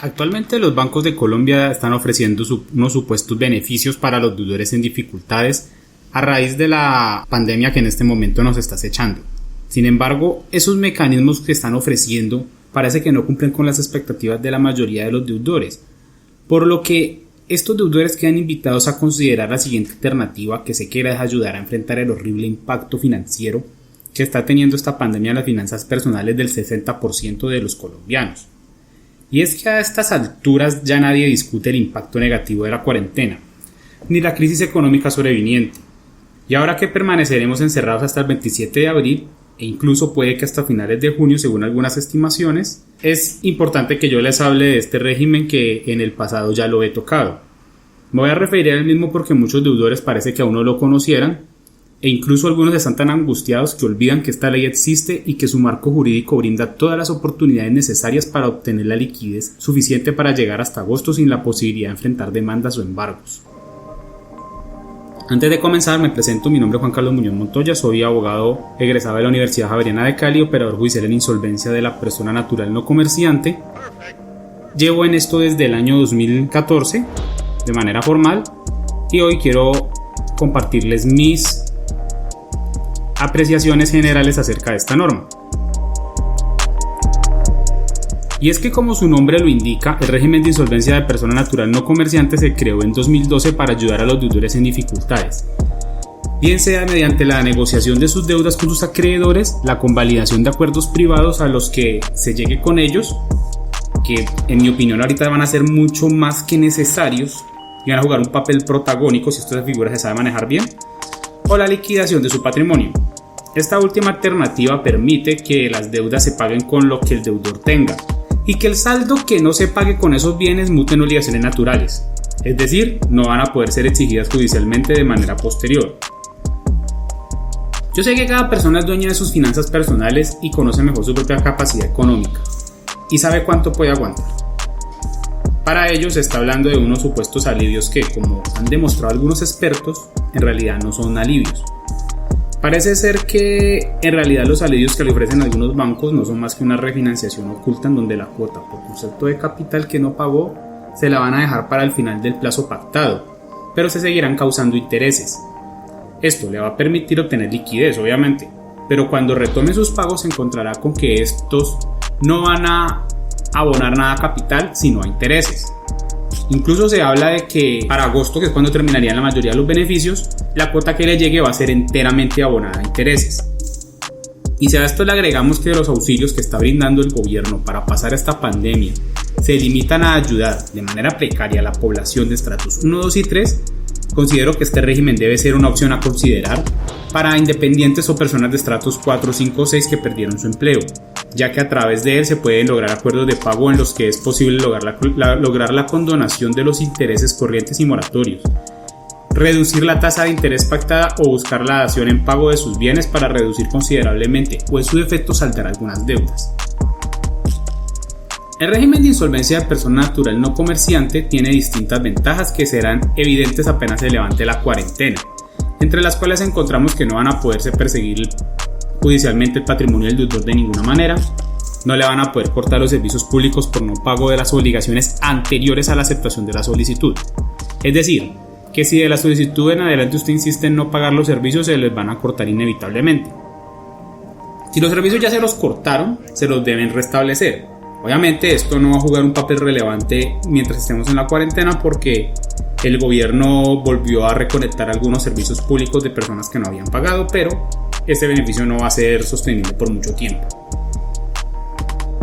Actualmente los bancos de Colombia están ofreciendo unos supuestos beneficios para los deudores en dificultades a raíz de la pandemia que en este momento nos está acechando. Sin embargo, esos mecanismos que están ofreciendo parece que no cumplen con las expectativas de la mayoría de los deudores, por lo que estos deudores quedan invitados a considerar la siguiente alternativa que se quiera ayudar a enfrentar el horrible impacto financiero que está teniendo esta pandemia en las finanzas personales del 60% de los colombianos. Y es que a estas alturas ya nadie discute el impacto negativo de la cuarentena, ni la crisis económica sobreviniente. Y ahora que permaneceremos encerrados hasta el 27 de abril, e incluso puede que hasta finales de junio según algunas estimaciones, es importante que yo les hable de este régimen que en el pasado ya lo he tocado. Me voy a referir al mismo porque muchos deudores parece que aún no lo conocieran, e incluso algunos están tan angustiados que olvidan que esta ley existe y que su marco jurídico brinda todas las oportunidades necesarias para obtener la liquidez suficiente para llegar hasta agosto sin la posibilidad de enfrentar demandas o embargos. Antes de comenzar me presento, mi nombre es Juan Carlos Muñoz Montoya, soy abogado egresado de la Universidad Javeriana de Cali, operador judicial en insolvencia de la persona natural no comerciante. Llevo en esto desde el año 2014 de manera formal y hoy quiero compartirles mis apreciaciones generales acerca de esta norma. Y es que, como su nombre lo indica, el régimen de insolvencia de persona natural no comerciante se creó en 2012 para ayudar a los deudores en dificultades, bien sea mediante la negociación de sus deudas con sus acreedores, la convalidación de acuerdos privados a los que se llegue con ellos, que en mi opinión ahorita van a ser mucho más que necesarios y van a jugar un papel protagónico si esta figura se sabe manejar bien, o la liquidación de su patrimonio. Esta última alternativa permite que las deudas se paguen con lo que el deudor tenga y que el saldo que no se pague con esos bienes mute en obligaciones naturales, es decir, no van a poder ser exigidas judicialmente de manera posterior. Yo sé que cada persona es dueña de sus finanzas personales y conoce mejor su propia capacidad económica y sabe cuánto puede aguantar. Para ello se está hablando de unos supuestos alivios que, como han demostrado algunos expertos, en realidad no son alivios. Parece ser que en realidad los alivios que le ofrecen algunos bancos no son más que una refinanciación oculta en donde la cuota por concepto de capital que no pagó se la van a dejar para el final del plazo pactado, pero se seguirán causando intereses. Esto le va a permitir obtener liquidez, obviamente, pero cuando retome sus pagos se encontrará con que estos no van a abonar nada a capital sino a intereses. Incluso se habla de que para agosto, que es cuando terminarían la mayoría de los beneficios, la cuota que le llegue va a ser enteramente abonada a intereses. Y si a esto le agregamos que los auxilios que está brindando el gobierno para pasar esta pandemia se limitan a ayudar de manera precaria a la población de estratos 1, 2 y 3, considero que este régimen debe ser una opción a considerar para independientes o personas de estratos 4, 5 o 6 que perdieron su empleo, ya que a través de él se pueden lograr acuerdos de pago en los que es posible lograr la condonación de los intereses corrientes y moratorios, reducir la tasa de interés pactada o buscar la dación en pago de sus bienes para reducir considerablemente o en su defecto saldar algunas deudas. El régimen de insolvencia de persona natural no comerciante tiene distintas ventajas que serán evidentes apenas se levante la cuarentena, entre las cuales encontramos que no van a poderse perseguir judicialmente el patrimonio del deudor de ninguna manera, no le van a poder cortar los servicios públicos por no pago de las obligaciones anteriores a la aceptación de la solicitud. Es decir, que si de la solicitud en adelante usted insiste en no pagar los servicios, se les van a cortar inevitablemente. Si los servicios ya se los cortaron, se los deben restablecer. Obviamente esto no va a jugar un papel relevante mientras estemos en la cuarentena porque el gobierno volvió a reconectar algunos servicios públicos de personas que no habían pagado, pero este beneficio no va a ser sostenible por mucho tiempo.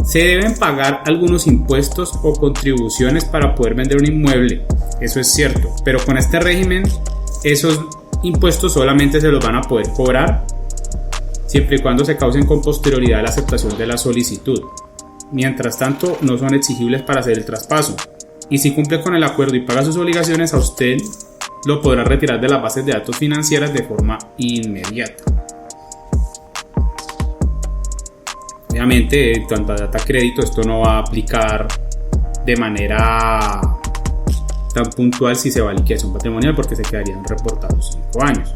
Se deben pagar algunos impuestos o contribuciones para poder vender un inmueble, eso es cierto, pero con este régimen esos impuestos solamente se los van a poder cobrar siempre y cuando se causen con posterioridad a la aceptación de la solicitud. Mientras tanto, no son exigibles para hacer el traspaso, y si cumple con el acuerdo y paga sus obligaciones, a usted lo podrá retirar de las bases de datos financieras de forma inmediata. Obviamente, en cuanto a data crédito, esto no va a aplicar de manera tan puntual si se va a liquidación patrimonial porque se quedarían reportados 5 años.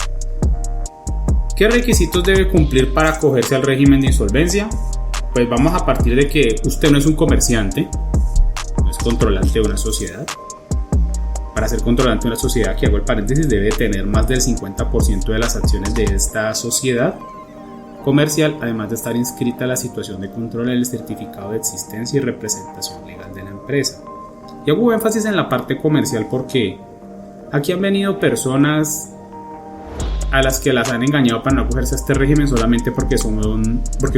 ¿Qué requisitos debe cumplir para acogerse al régimen de insolvencia? Pues vamos a partir de que usted no es un comerciante, no es controlante de una sociedad. Para ser controlante de una sociedad, aquí hago el paréntesis, debe tener más del 50% de las acciones de esta sociedad comercial, además de estar inscrita a la situación de control en el certificado de existencia y representación legal de la empresa. Y hago énfasis en la parte comercial porque aquí han venido personas a las que las han engañado para no acogerse a este régimen solamente porque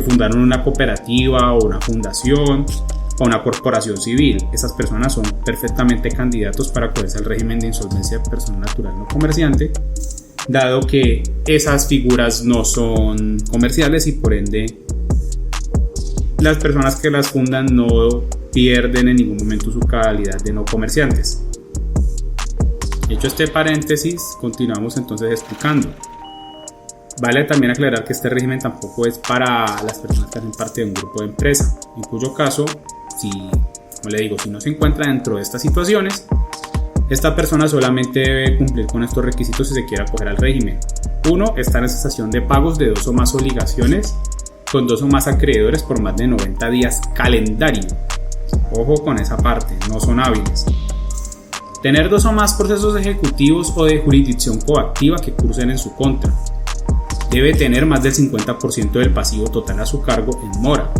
fundaron una cooperativa o una fundación o una corporación civil. Esas personas son perfectamente candidatos para acogerse al régimen de insolvencia de persona natural no comerciante, dado que esas figuras no son comerciales y por ende las personas que las fundan no pierden en ningún momento su calidad de no comerciantes. Hecho este paréntesis, continuamos entonces explicando. Vale también aclarar que este régimen tampoco es para las personas que hacen parte de un grupo de empresa, en cuyo caso, si no se encuentra dentro de estas situaciones, esta persona solamente debe cumplir con estos requisitos si se quiere acoger al régimen. 1. Estar en cesación de pagos de 2 o más obligaciones con 2 o más acreedores por más de 90 días calendario. Ojo con esa parte, no son hábiles. Tener 2 o más procesos ejecutivos o de jurisdicción coactiva que cursen en su contra. Debe tener más del 50% del pasivo total a su cargo en mora.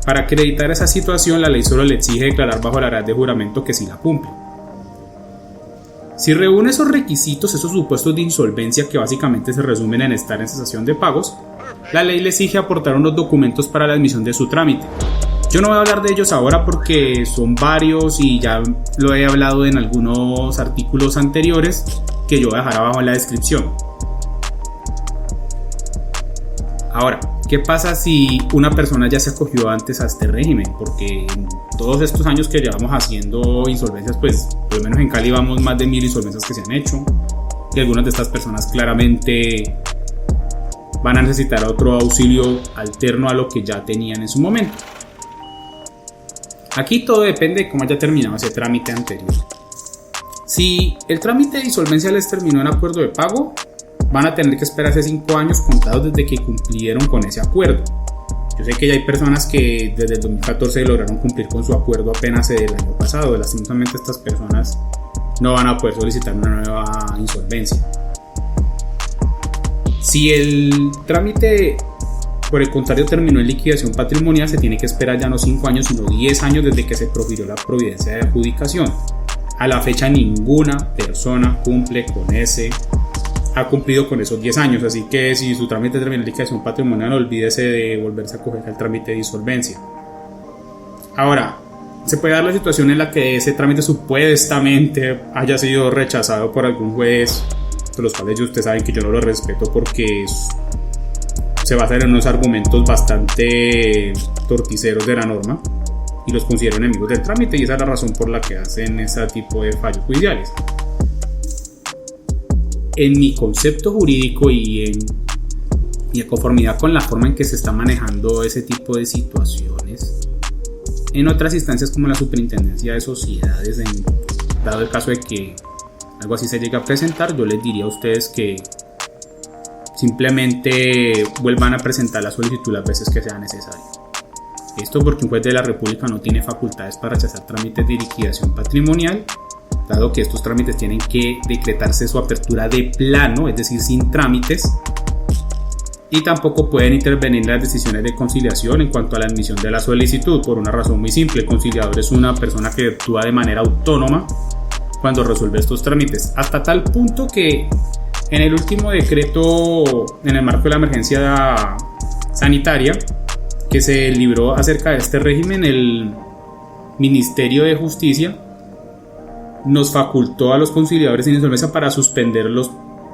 Para acreditar esa situación, la ley solo le exige declarar bajo la grad de juramento que sí la cumple. Si reúne esos requisitos, esos supuestos de insolvencia que básicamente se resumen en estar en cesación de pagos, la ley le exige aportar unos documentos para la admisión de su trámite. Yo no voy a hablar de ellos ahora porque son varios y ya lo he hablado en algunos artículos anteriores que yo voy a dejar abajo en la descripción. Ahora, ¿qué pasa si una persona ya se acogió antes a este régimen? Porque en todos estos años que llevamos haciendo insolvencias, pues por lo menos en Cali vamos más de 1000 insolvencias que se han hecho. Y algunas de estas personas claramente van a necesitar otro auxilio alterno a lo que ya tenían en su momento. Aquí todo depende de cómo haya terminado ese trámite anterior. Si el trámite de insolvencia les terminó en acuerdo de pago, van a tener que esperarse 5 años contados desde que cumplieron con ese acuerdo. Yo sé que ya hay personas que desde el 2014 lograron cumplir con su acuerdo apenas el año pasado. Lastimosamente estas personas no van a poder solicitar una nueva insolvencia. Si el trámite por el contrario terminó en liquidación patrimonial, se tiene que esperar ya no 5 años sino 10 años desde que se profirió la providencia de adjudicación. A la fecha ninguna persona ha cumplido con esos 10 años, así que si su trámite termina en liquidación patrimonial, olvídese de volverse a acoger al trámite de insolvencia. Ahora, se puede dar la situación en la que ese trámite supuestamente haya sido rechazado por algún juez, de los cuales ustedes saben que yo no lo respeto porque se basan en unos argumentos bastante torticeros de la norma y los considero enemigos del trámite, y esa es la razón por la que hacen ese tipo de fallos judiciales. En mi concepto jurídico y en conformidad con la forma en que se está manejando ese tipo de situaciones en otras instancias como la Superintendencia de Sociedades, dado el caso de que algo así se llegue a presentar, yo les diría a ustedes que simplemente vuelvan a presentar la solicitud las veces que sea necesario. Esto porque un juez de la República no tiene facultades para rechazar trámites de liquidación patrimonial, dado que estos trámites tienen que decretarse su apertura de plano, es decir, sin trámites, y tampoco pueden intervenir las decisiones de conciliación en cuanto a la admisión de la solicitud, por una razón muy simple: el conciliador es una persona que actúa de manera autónoma cuando resuelve estos trámites, hasta tal punto que en el último decreto en el marco de la emergencia sanitaria que se libró acerca de este régimen, el Ministerio de Justicia nos facultó a los conciliadores en insolvencia para suspender los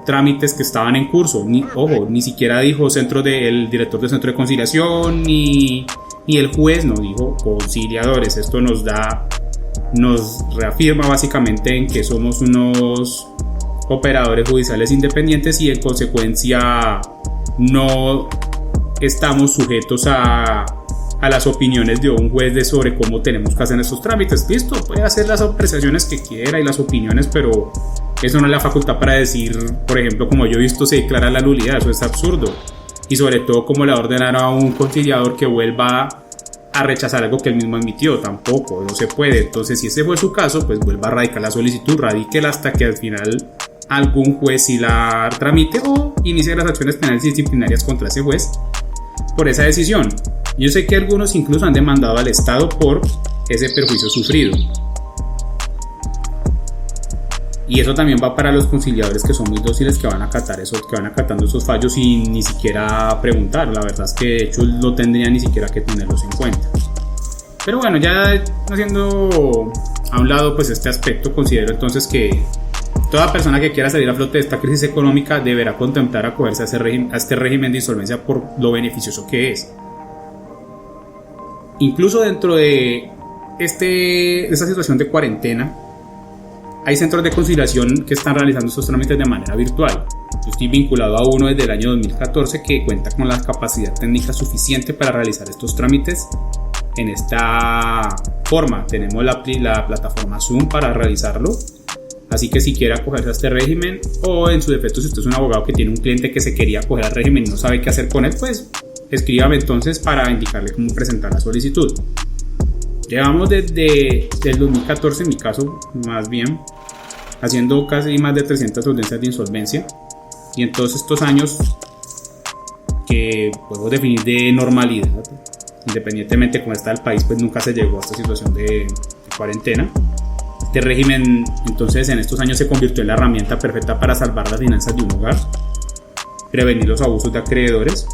trámites que estaban en curso. Ni siquiera dijo el director del centro de conciliación ni el juez, no, dijo conciliadores. Esto nos reafirma básicamente en que somos unos operadores judiciales independientes y en consecuencia no estamos sujetos a las opiniones de un juez sobre cómo tenemos que hacer estos trámites. Listo, puede hacer las apreciaciones que quiera y las opiniones, pero eso no es la facultad para decir, por ejemplo, como yo he visto, se declara la nulidad. Eso es absurdo. Y sobre todo, como le va a ordenar a un conciliador que vuelva a rechazar algo que él mismo admitió, tampoco, no se puede. Entonces, si ese fue su caso, pues vuelva a radicar la solicitud, radíquela hasta que al final algún juez sí la tramite o inicie las acciones penales y disciplinarias contra ese juez por esa decisión. Yo sé que algunos incluso han demandado al Estado por ese perjuicio sufrido. Y eso también va para los conciliadores que son muy dóciles, que van a acatar eso, que van acatando esos fallos sin ni siquiera preguntar. La verdad es que de hecho no tendrían ni siquiera que tenerlos en cuenta. Pero bueno, ya haciendo a un lado pues este aspecto, considero entonces que toda persona que quiera salir a flote de esta crisis económica deberá contemplar acogerse a este régimen de insolvencia por lo beneficioso que es. Incluso dentro de esta situación de cuarentena, hay centros de conciliación que están realizando estos trámites de manera virtual. Yo estoy vinculado a uno desde el año 2014 que cuenta con la capacidad técnica suficiente para realizar estos trámites en esta forma. Tenemos la plataforma Zoom para realizarlo. Así que si quiere acogerse a este régimen, o en su defecto si usted es un abogado que tiene un cliente que se quería acoger al régimen y no sabe qué hacer con él, pues escríbame entonces para indicarle cómo presentar la solicitud. Llevamos desde el 2014, en mi caso más bien, haciendo casi más de 300 audiencias de insolvencia, y en todos estos años que podemos definir de normalidad, independientemente de cómo está el país, pues nunca se llegó a esta situación de cuarentena. Este régimen entonces en estos años se convirtió en la herramienta perfecta para salvar las finanzas de un hogar, prevenir los abusos de acreedores,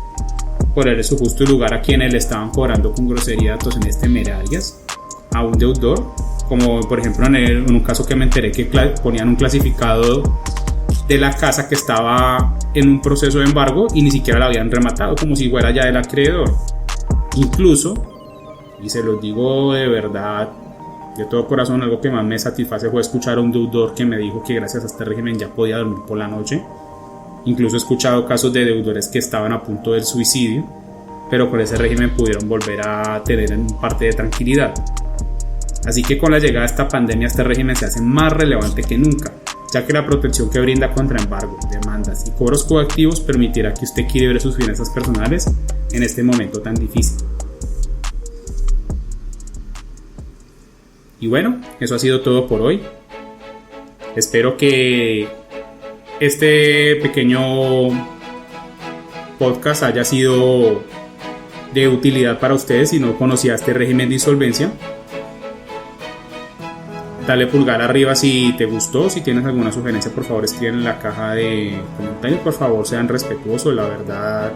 poner en su justo lugar a quienes le estaban cobrando con grosería datos temerarias a un deudor, como por ejemplo en un caso que me enteré que ponían un clasificado de la casa que estaba en un proceso de embargo y ni siquiera la habían rematado, como si fuera ya del acreedor. Incluso, y se los digo de verdad, de todo corazón, algo que más me satisface fue escuchar a un deudor que me dijo que gracias a este régimen ya podía dormir por la noche. Incluso he escuchado casos de deudores que estaban a punto del suicidio, pero con ese régimen pudieron volver a tener parte de tranquilidad. Así que con la llegada de esta pandemia, este régimen se hace más relevante que nunca, ya que la protección que brinda contra embargos, demandas y cobros coactivos permitirá que usted equilibre sus finanzas personales en este momento tan difícil. Y bueno, eso ha sido todo por hoy. Espero que este pequeño podcast haya sido de utilidad para ustedes si no conocía este régimen de insolvencia. Dale pulgar arriba si te gustó. Si tienes alguna sugerencia, por favor escriban en la caja de comentarios. Por favor sean respetuosos, la verdad.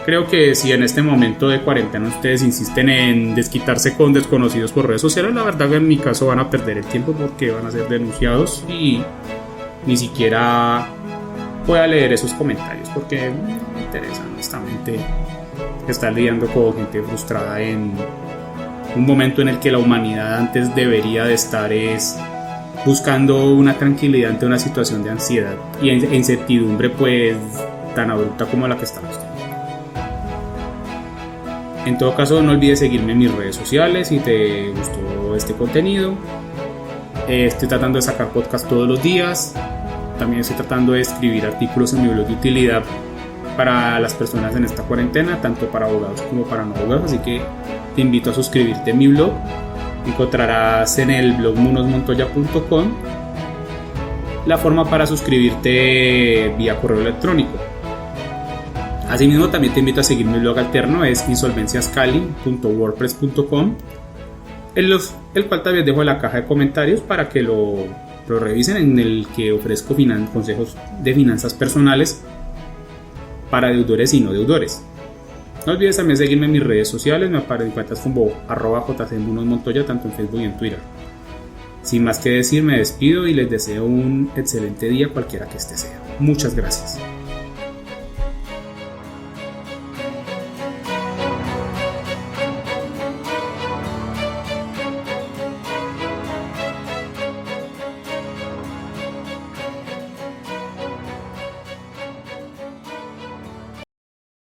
Creo que si en este momento de cuarentena ustedes insisten en desquitarse con desconocidos por redes sociales, la verdad que en mi caso van a perder el tiempo porque van a ser denunciados y ni siquiera pueda leer esos comentarios porque me interesa honestamente estar lidiando con gente frustrada en un momento en el que la humanidad antes debería de estar buscando una tranquilidad ante una situación de ansiedad y incertidumbre pues tan adulta como la que estamos teniendo. En todo caso, no olvides seguirme en mis redes sociales si te gustó este contenido. Estoy tratando de sacar podcast todos los días. También estoy tratando de escribir artículos en mi blog de utilidad para las personas en esta cuarentena, tanto para abogados como para no abogados. Así que te invito a suscribirte en mi blog. Encontrarás en el blog munosmontoya.com la forma para suscribirte vía correo electrónico. Asimismo, también te invito a seguir mi blog alterno, es insolvenciascali.wordpress.com, el cual también dejo en la caja de comentarios para que lo revisen, en el que ofrezco consejos de finanzas personales para deudores y no deudores. No olvides también seguirme en mis redes sociales, me encuentras como @jcmunosmontoya tanto en Facebook y en Twitter. Sin más que decir, me despido y les deseo un excelente día cualquiera que este sea. Muchas gracias.